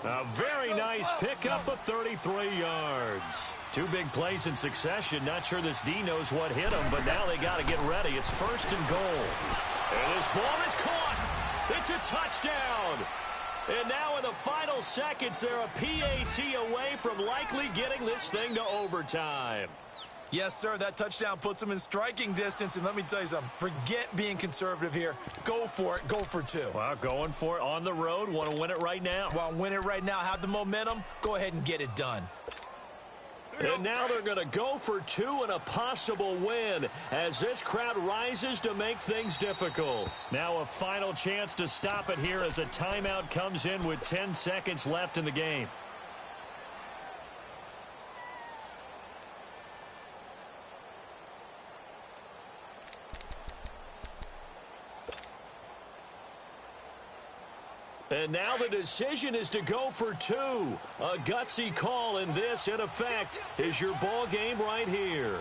A: A very nice pickup of 33 yards. 2 big plays in succession. Not sure this D knows what hit him, but now they got to get ready. It's 1st and goal. And this ball is caught. It's a touchdown. And now in the final seconds, they're a PAT away from likely getting this thing to overtime.
C: Yes, sir, that touchdown puts them in striking distance. And let me tell you something, forget being conservative here. Go for it. Go for 2.
A: Well, going for it on the road. Want to win it right now.
C: Want to win it right now. Have the momentum. Go ahead and get it done.
A: And now they're going to go for 2 and a possible win as this crowd rises to make things difficult. Now a final chance to stop it here as a timeout comes in with 10 seconds left in the game. And now the decision is to go for 2. A gutsy call, and this, in effect, is your ball game right here.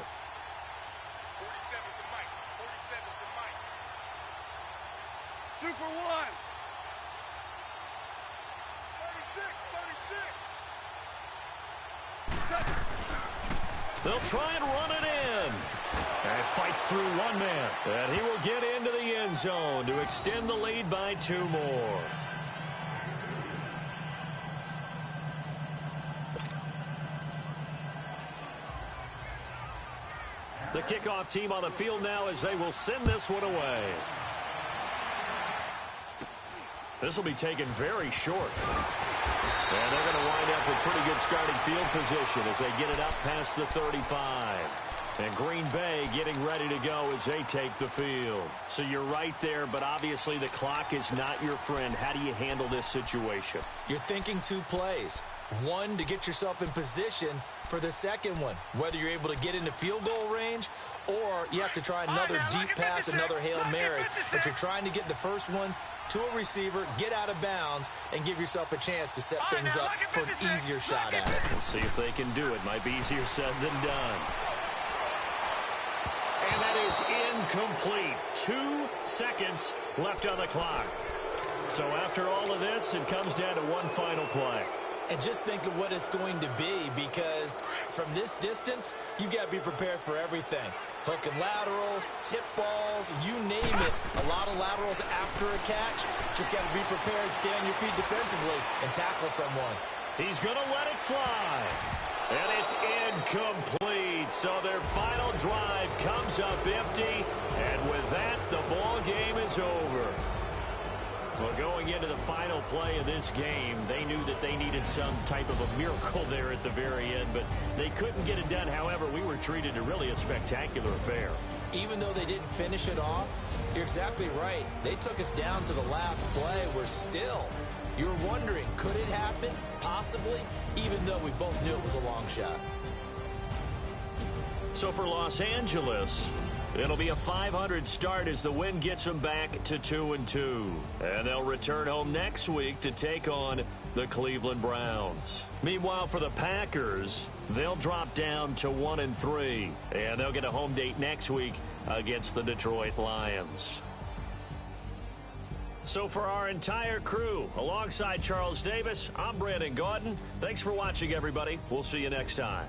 D: 47's the mic. 47's the mic. 2 for 1. 36.
A: They'll try and run it in. And fights through one man. And he will get into the end zone to extend the lead by 2 more. The kickoff team on the field now as they will send this one away. This will be taken very short. And they're going to wind up with pretty good starting field position as they get it up past the 35. And Green Bay getting ready to go as they take the field. So you're right there, but obviously the clock is not your friend. How do you handle this situation?
C: You're thinking 2 plays. 1 to get yourself in position for the second one, whether you're able to get into field goal range or you have to try another deep pass, another Hail Mary. But you're trying to get the first one to a receiver, get out of bounds, and give yourself a chance to set things up for an easier shot at it.
A: We'll see if they can do it. Might be easier said than done. And that is incomplete. 2 seconds left on the clock. So after all of this, it comes down to one final play.
C: And just think of what it's going to be, because from this distance, you got to be prepared for everything. Hook and laterals, tip balls, you name it. A lot of laterals after a catch. Just got to be prepared, stay on your feet defensively, and tackle someone.
A: He's going to let it fly. And it's incomplete. So their final drive comes up empty. And with that, the ball game is over. Well, going into the final play of this game, they knew that they needed some type of a miracle there at the very end, but they couldn't get it done. However, we were treated to really a spectacular affair.
C: Even though they didn't finish it off, you're exactly right. They took us down to the last play. We're still, you're wondering, could it happen? Possibly, even though we both knew it was a long shot.
A: So for Los Angeles, it'll be a 500 start as the win gets them back to 2-2. And they'll return home next week to take on the Cleveland Browns. Meanwhile, for the Packers, they'll drop down to 1-3. And they'll get a home date next week against the Detroit Lions. So for our entire crew, alongside Charles Davis, I'm Brandon Gaudin. Thanks for watching, everybody. We'll see you next time.